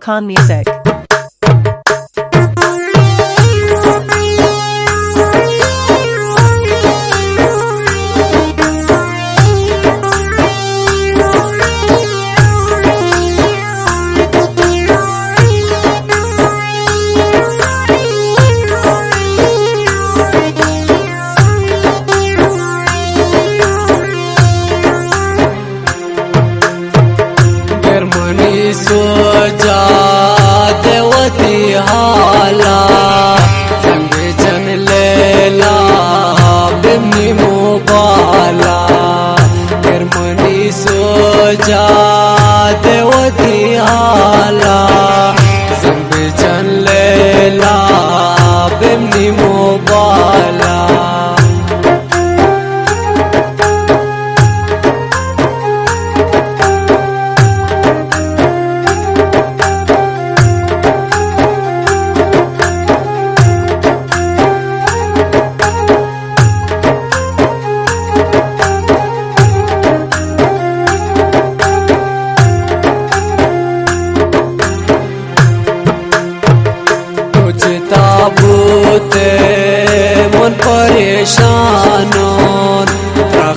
Khan Music. सोचा देवती हाला संग जन लेला बिमनी मोबाला गिरमनी सोचा देवती हाला संग जन लेला बिमनी मोबाला ताबूते मन परेशानो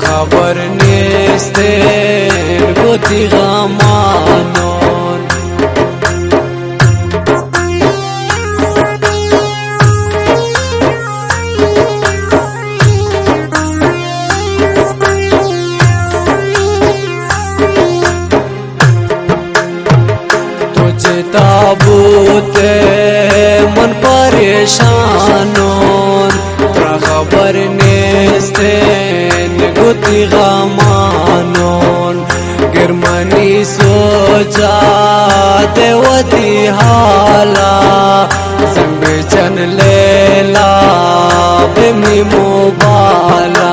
खबर नेस्ते गोती गमानो तुझे ताबूते मन परेशानो खबर नेस्तेन गुती गमानोन गिरमनी सोचा देवती हाला संग जन लेला बिमनी मोबाला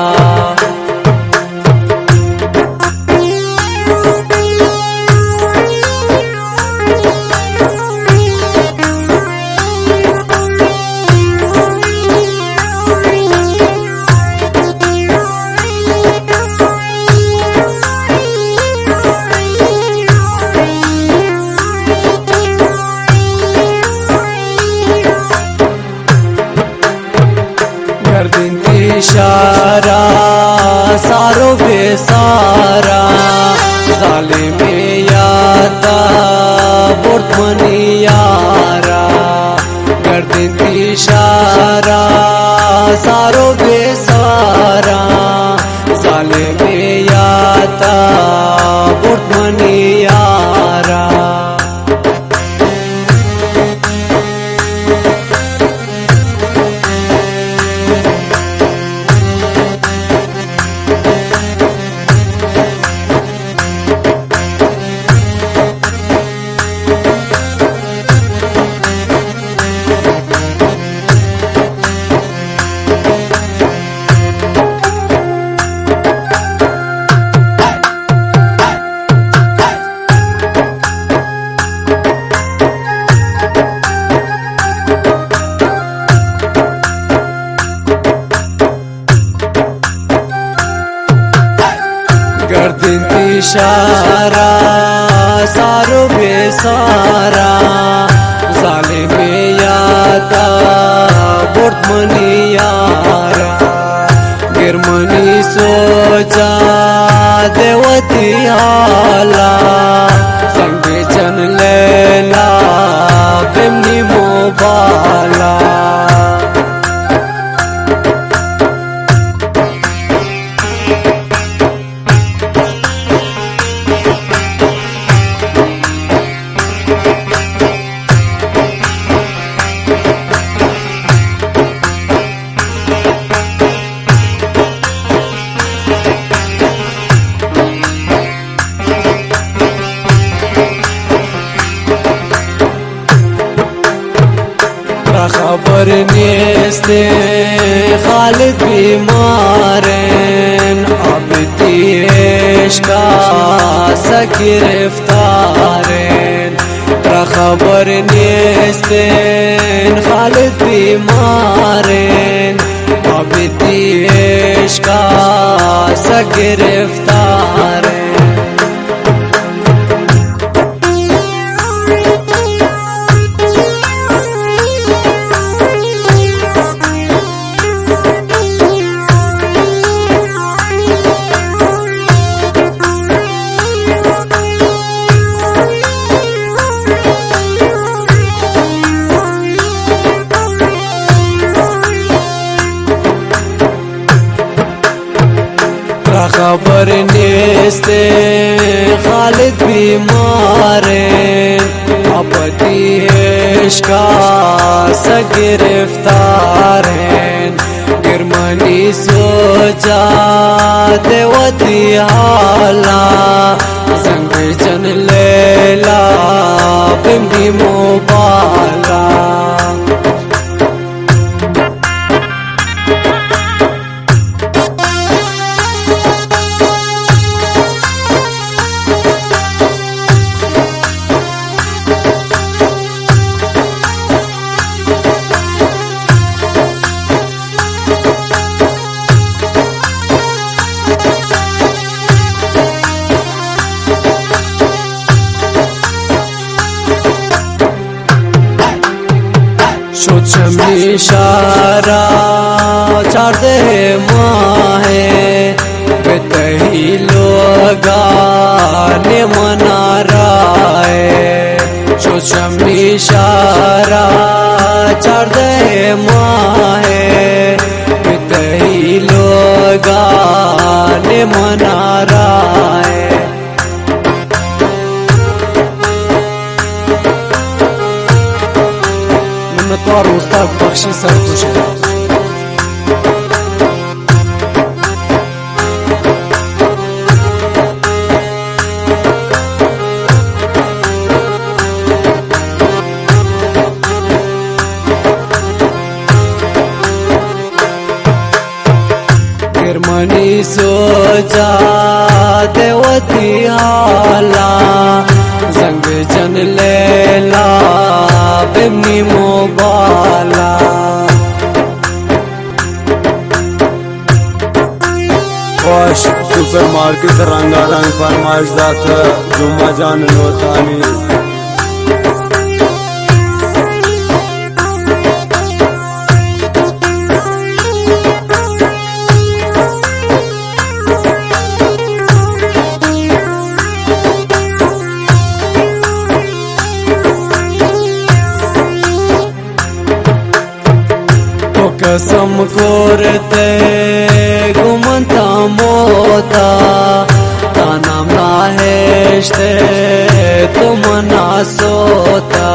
इशारा सारो बेसारा जालिम याता बुर्दमनी यारा गर्दिन इशारा सारो बेसारा जालिम याता बुर्दमनी यारा गर्दिन इशारा सारो बेसारा जालिम याता बुर्दमनी यारा गिरमनी सोचा देवती हाला संग जन लेला बिमनी मोबाला खबर नेस्ते खालिद बीमारेन अब इश्का सा गिरफ्तारेन खबर नेस्ते खालिद बीमारेन अब इश्का सा गिरफ्तारेन खबर नेस्ते खालिद बीमारें अपती इश्का सा गिरफ्तार हैं गिरमनी सोचा देवती हाला संग जन लेला बिम्बी मोबाला सोचमी इशारा चार दे माहे बेतही लोगा ने मना राए सोचमी इशारा चार दे माहे बेतही लोगा ने मना राए और उस्ताद बख्शी सर खुश है गिरमनी सोचा देवती हाला संग जन लेला बिम्नी मोबाला खुश सुपर मार्केट रंगारंग फरमाइश दात जुम्मा जान लोतानी कसम कोरते घुमता मोता ताना माहेश्ते तुम ना सोता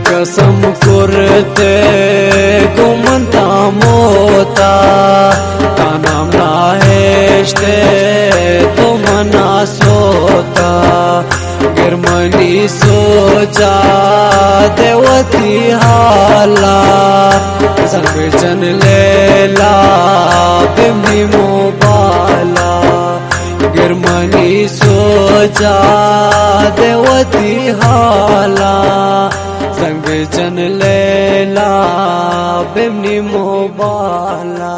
कसम करते घुमता मोता ताना नाहेश्ते तुम ना सोता गिरमनी सोचा देवती हाला संग जन लेला बिम्बी मोबाला गिरमनी सोचा देवती हाला संग जन लेला बिम्नी मोबाला।